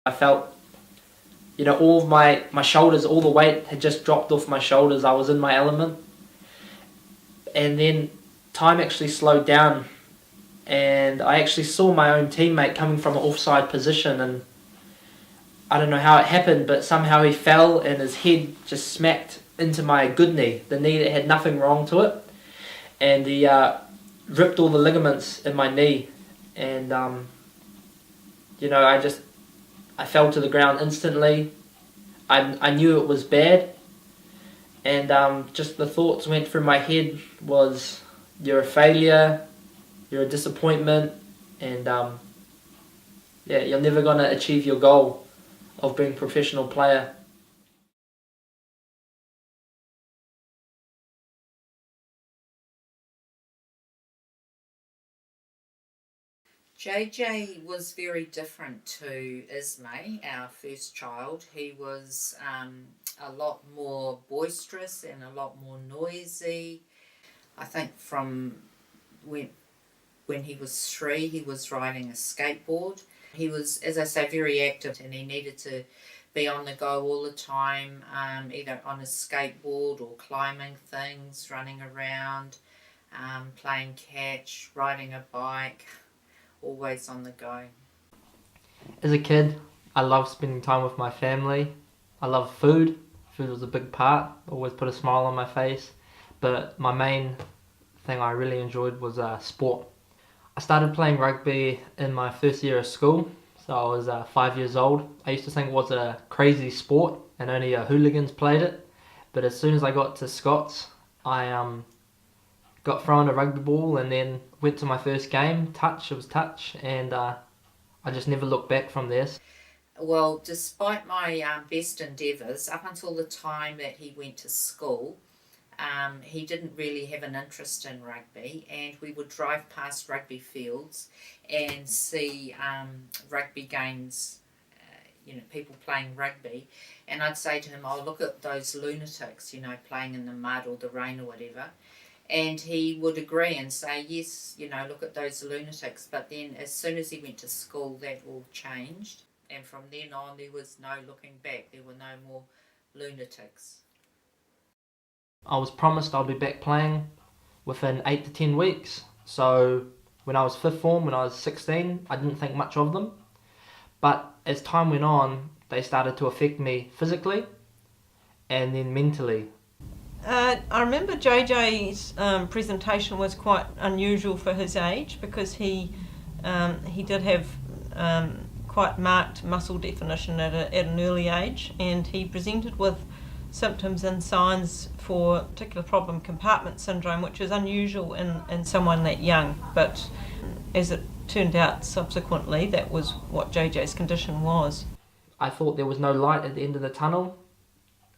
I felt, all of my shoulders, all the weight had just dropped off my shoulders. I was in my element. And then time actually slowed down, and I actually saw my own teammate coming from an offside position, and I don't know how it happened, but somehow he fell and his head just smacked into my good knee, the knee that had nothing wrong to it, and he ripped all the ligaments in my knee, and I fell to the ground instantly. I knew it was bad, and just the thoughts went through my head was, you're a failure, you're a disappointment, and you're never going to achieve your goal of being a professional player. JJ was very different to Ismay, our first child. He was a lot more boisterous and a lot more noisy. I think from when he was 3, he was riding a skateboard. He was, as I say, very active, and he needed to be on the go all the time, either on a skateboard or climbing things, running around, playing catch, riding a bike, always on the go. As a kid, I loved spending time with my family. I loved food. Food was a big part, always put a smile on my face. But my main thing I really enjoyed was sport. I started playing rugby in my first year of school, so I was 5 years old. I used to think it was a crazy sport and only hooligans played it. But as soon as I got to Scots, I got thrown a rugby ball and then went to my first game. It was touch, and I just never looked back from there. Well, despite my best endeavours, up until the time that he went to school, he didn't really have an interest in rugby, and we would drive past rugby fields and see rugby games, people playing rugby, and I'd say to him, oh, look at those lunatics, playing in the mud or the rain or whatever. And he would agree and say, yes, look at those lunatics. But then as soon as he went to school, that all changed. And from then on, there was no looking back. There were no more lunatics. I was promised I'd be back playing within 8 to 10 weeks. So when I was fifth form, when I was 16, I didn't think much of them. But as time went on, they started to affect me physically and then mentally. I remember JJ's presentation was quite unusual for his age, because he did have quite marked muscle definition at an early age, and he presented with symptoms and signs for a particular problem, compartment syndrome, which is unusual in someone that young. But as it turned out subsequently, that was what JJ's condition was. I thought there was no light at the end of the tunnel.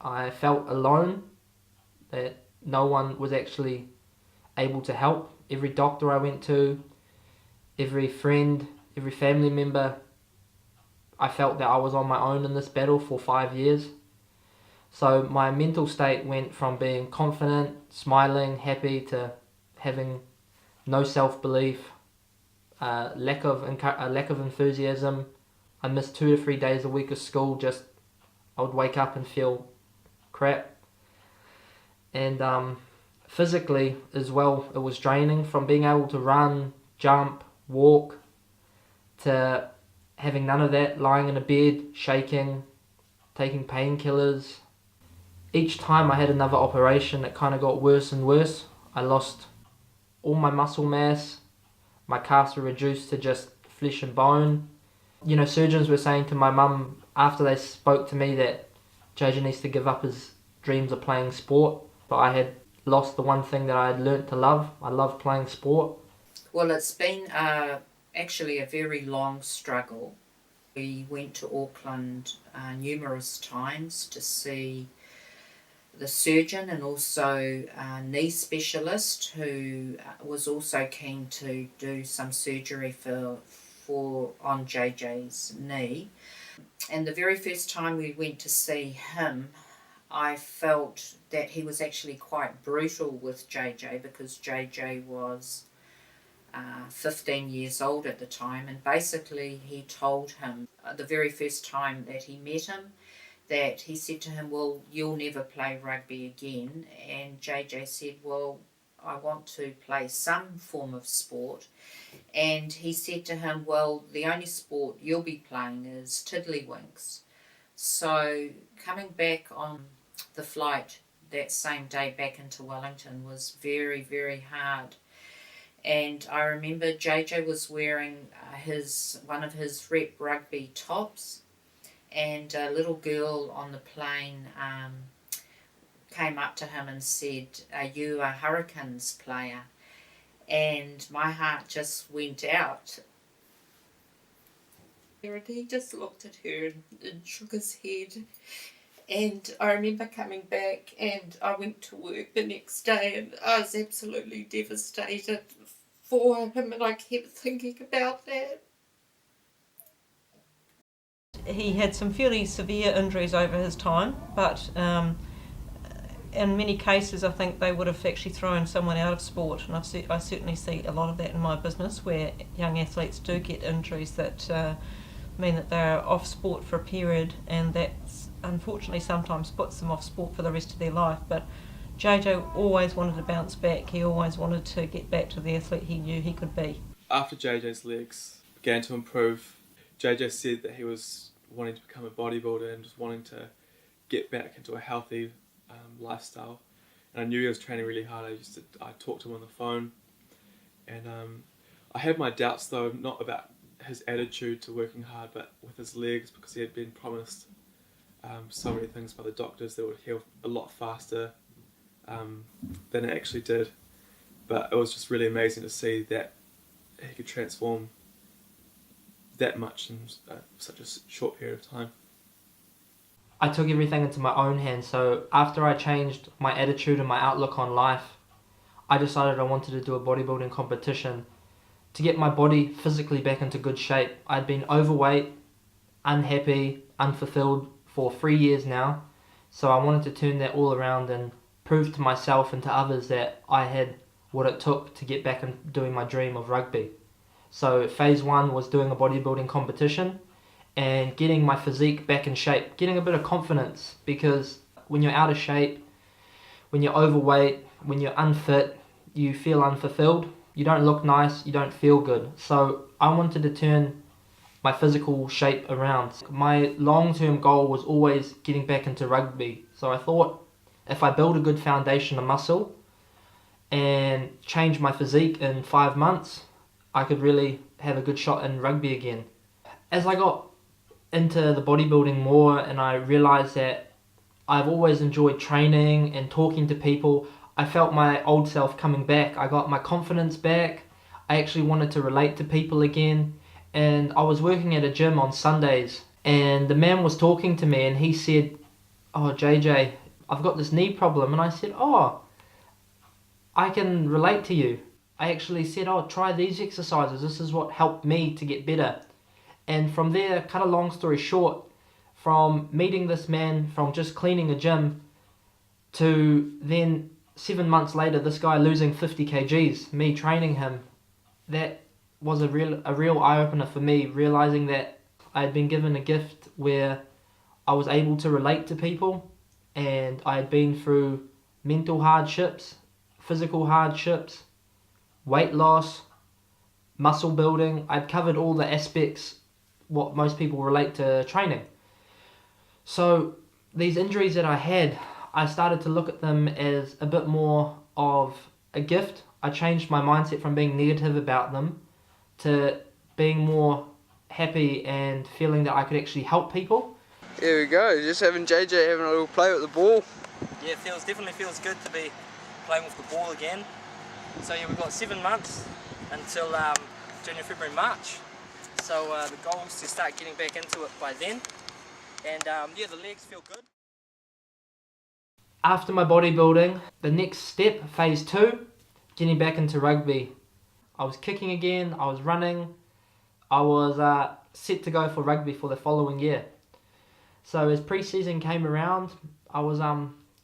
I felt alone, that no one was actually able to help. Every doctor I went to, every friend, every family member, I felt that I was on my own in this battle for 5 years. So my mental state went from being confident, smiling, happy, to having no self-belief, a lack of enthusiasm. I missed 2 to 3 days a week of school. I would wake up and feel crap. And physically as well, it was draining, from being able to run, jump, walk, to having none of that, lying in a bed, shaking, taking painkillers. Each time I had another operation, it kind of got worse and worse. I lost all my muscle mass. My calves were reduced to just flesh and bone. Surgeons were saying to my mum after they spoke to me that JJ needs to give up his dreams of playing sport. But I had lost the one thing that I had learnt to love. I love playing sport. Well, it's been actually a very long struggle. We went to Auckland numerous times to see the surgeon and also a knee specialist who was also keen to do some surgery on JJ's knee. And the very first time we went to see him, I felt that he was actually quite brutal with JJ, because JJ was 15 years old at the time, and basically he told him the very first time that he met him that he said to him, well, you'll never play rugby again. And JJ said, well, I want to play some form of sport. And he said to him, well, the only sport you'll be playing is tiddlywinks. So coming back on the flight that same day back into Wellington was very, very hard. And I remember JJ was wearing one of his rep rugby tops, and a little girl on the plane came up to him and said, are you a Hurricanes player? And my heart just went out. And he just looked at her and shook his head. And I remember coming back, and I went to work the next day, and I was absolutely devastated for him, and I kept thinking about that. He had some fairly severe injuries over his time, but in many cases I think they would have actually thrown someone out of sport, and I certainly see a lot of that in my business, where young athletes do get injuries that mean that they're off sport for a period, and that unfortunately sometimes puts them off sport for the rest of their life. But JJ always wanted to bounce back. He always wanted to get back to the athlete he knew he could be. After JJ's legs began to improve, JJ said that he was wanting to become a bodybuilder and just wanting to get back into a healthy lifestyle. And I knew he was training really hard. I talked to him on the phone, and I had my doubts though, not about his attitude to working hard, but with his legs, because he had been promised so many things by the doctors that would heal a lot faster than it actually did. But it was just really amazing to see that he could transform that much in such a short period of time. I took everything into my own hands. So after I changed my attitude and my outlook on life, I decided I wanted to do a bodybuilding competition to get my body physically back into good shape. I'd been overweight, unhappy, unfulfilled for 3 years now. So I wanted to turn that all around and prove to myself and to others that I had what it took to get back and doing my dream of rugby. So phase 1 was doing a bodybuilding competition and getting my physique back in shape, getting a bit of confidence, because when you're out of shape, when you're overweight, when you're unfit, you feel unfulfilled, you don't look nice, you don't feel good. So I wanted to turn my physical shape around. My long-term goal was always getting back into rugby. So I thought if I build a good foundation of muscle and change my physique in 5 months, I could really have a good shot in rugby again. As I got into the bodybuilding more and I realised that I've always enjoyed training and talking to people, I felt my old self coming back. I got my confidence back. I actually wanted to relate to people again. And I was working at a gym on Sundays, and the man was talking to me and he said, oh JJ, I've got this knee problem. And I said, oh, I can relate to you. I actually said, oh, try these exercises. This is what helped me to get better. And from there, cut a long story short, from meeting this man, from just cleaning a gym, to then 7 months later, this guy losing 50 kgs, me training him, that was a real eye-opener for me, realizing that I had been given a gift where I was able to relate to people, and I had been through mental hardships, physical hardships, weight loss, muscle building. I'd covered all the aspects what most people relate to training. So these injuries that I had, I started to look at them as a bit more of a gift. I changed my mindset from being negative about them to being more happy and feeling that I could actually help people. Here we go, just having JJ having a little play with the ball. Yeah, definitely feels good to be playing with the ball again. So yeah, we've got 7 months until January, February, March. So the goal is to start getting back into it by then. And yeah, the legs feel good. After my bodybuilding, the next step, phase 2, getting back into rugby. I was kicking again, I was running, I was set to go for rugby for the following year. So as pre-season came around, I was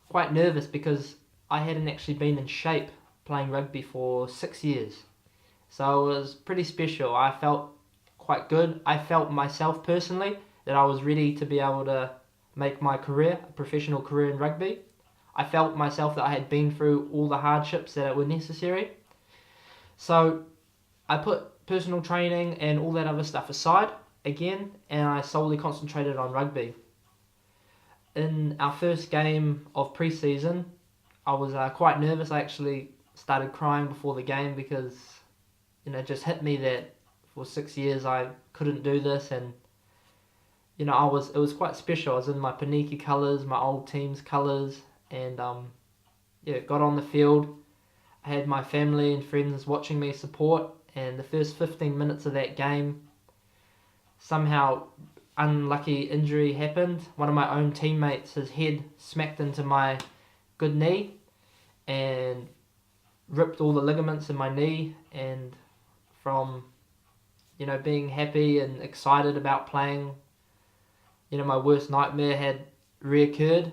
quite nervous because I hadn't actually been in shape playing rugby for 6 years. So it was pretty special. I felt quite good. I felt myself personally that I was ready to be able to make my career, a professional career in rugby. I felt myself that I had been through all the hardships that were necessary. So I put personal training and all that other stuff aside again, and I solely concentrated on rugby. In our first game of pre-season, I was quite nervous. I actually started crying before the game because it just hit me that for 6 years I couldn't do this, and it was quite special. I was in my Paniki colours, my old team's colours, and got on the field. I had my family and friends watching me support, and the first 15 minutes of that game, somehow unlucky injury happened. One of my own teammates, his head smacked into my good knee and ripped all the ligaments in my knee, and from being happy and excited about playing, my worst nightmare had reoccurred.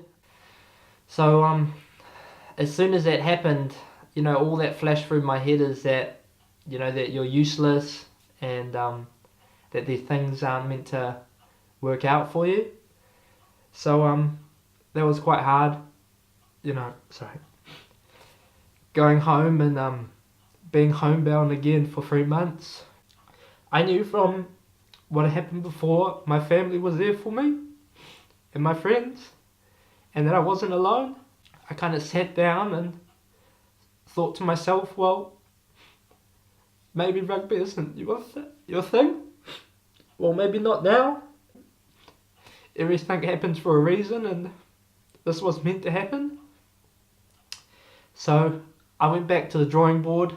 So as soon as that happened, all that flashed through my head is that that you're useless, and that these things aren't meant to work out for you. So that was quite hard, going home and being homebound again for 3 months. I knew from what had happened before, my family was there for me and my friends, and that I wasn't alone. I kind of sat down and thought to myself, well, maybe rugby isn't your thing. Well, maybe not now. Everything happens for a reason, and this was meant to happen. So I went back to the drawing board.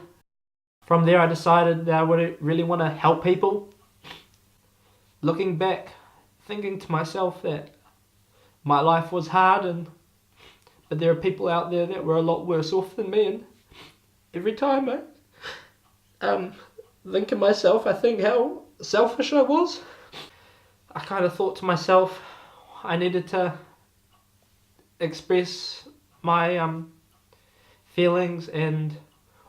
From there I decided that I would really want to help people. Looking back, thinking to myself that my life was hard, but there are people out there that were a lot worse off than me, and every time I think of myself, I think how selfish I was. I kind of thought to myself I needed to express my feelings and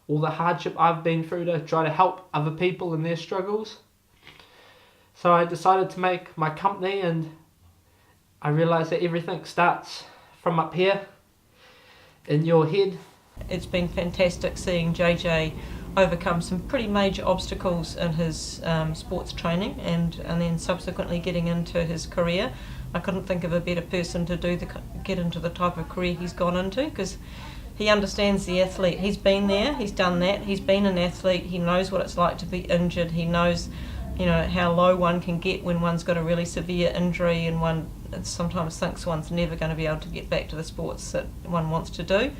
all the hardship I've been through to try to help other people in their struggles. So I decided to make my company, and I realised that everything starts from up here in your head. It's been fantastic seeing JJ overcome some pretty major obstacles in his sports training and then subsequently getting into his career. I couldn't think of a better person to get into the type of career he's gone into, because he understands the athlete. He's been there, he's done that, he's been an athlete, he knows what it's like to be injured, he knows how low one can get when one's got a really severe injury, and one sometimes thinks one's never going to be able to get back to the sports that one wants to do.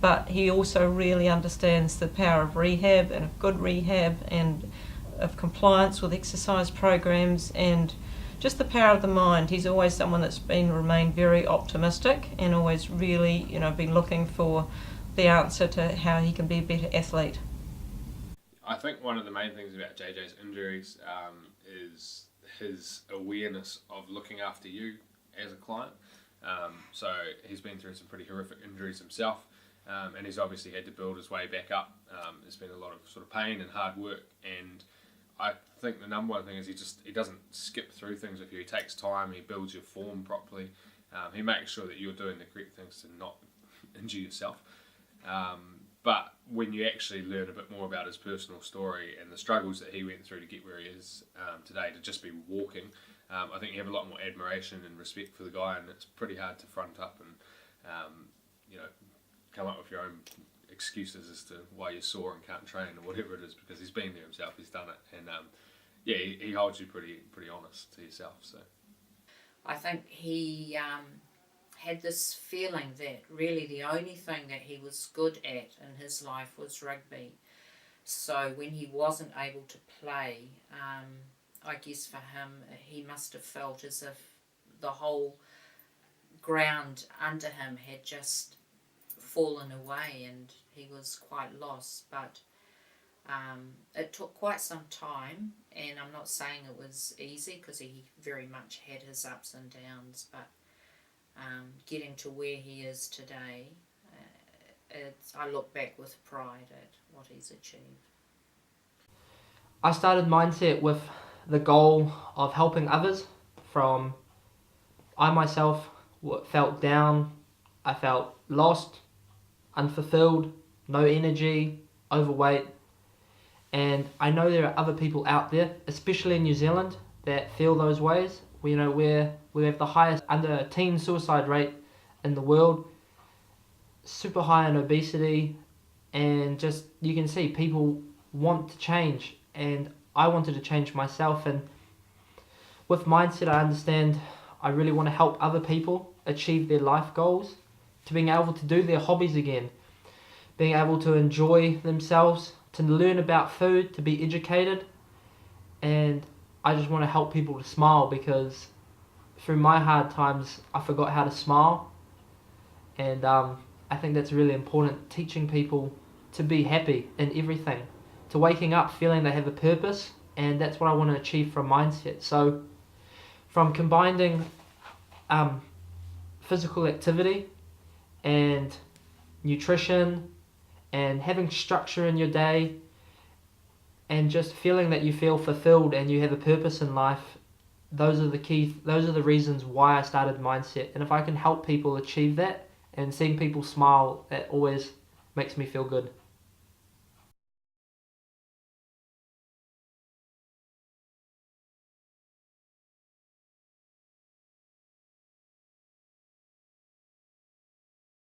But he also really understands the power of rehab, and of good rehab, and of compliance with exercise programs, and just the power of the mind. He's always someone that's remained very optimistic, and always really been looking for the answer to how he can be a better athlete. I think one of the main things about JJ's injuries is his awareness of looking after you as a client. So he's been through some pretty horrific injuries himself, and he's obviously had to build his way back up. There's been a lot of sort of pain and hard work, and I think the number one thing is he doesn't skip through things with you. He takes time, he builds your form properly, he makes sure that you're doing the correct things to not injure yourself. But when you actually learn a bit more about his personal story and the struggles that he went through to get where he is today, to just be walking, I think you have a lot more admiration and respect for the guy, and it's pretty hard to front up and come up with your own excuses as to why you're sore and can't train or whatever it is, because he's been there himself, he's done it, and he holds you pretty honest to yourself. So I think he had this feeling that really the only thing that he was good at in his life was rugby. So when he wasn't able to play, I guess for him, he must have felt as if the whole ground under him had just fallen away, and he was quite lost. But it took quite some time, and I'm not saying it was easy, because he very much had his ups and downs, but getting to where he is today, I look back with pride at what he's achieved. I started Mindset with the goal of helping others. From I myself felt down, I felt lost, unfulfilled, no energy, overweight, and I know there are other people out there, especially in New Zealand, that feel those ways. We have the highest under teen suicide rate in the world, super high in obesity, and just you can see people want to change, and I wanted to change myself. And with Mindset, I understand I really want to help other people achieve their life goals, to being able to do their hobbies again, being able to enjoy themselves, to learn about food, to be educated. And I just want to help people to smile, because through my hard times I forgot how to smile, and I think that's really important, teaching people to be happy in everything, to waking up feeling they have a purpose, and that's what I want to achieve from Mindset. So from combining physical activity and nutrition and having structure in your day and just feeling that you feel fulfilled and you have a purpose in life, those are the reasons why I started Mindset. And if I can help people achieve that and seeing people smile, that always makes me feel good.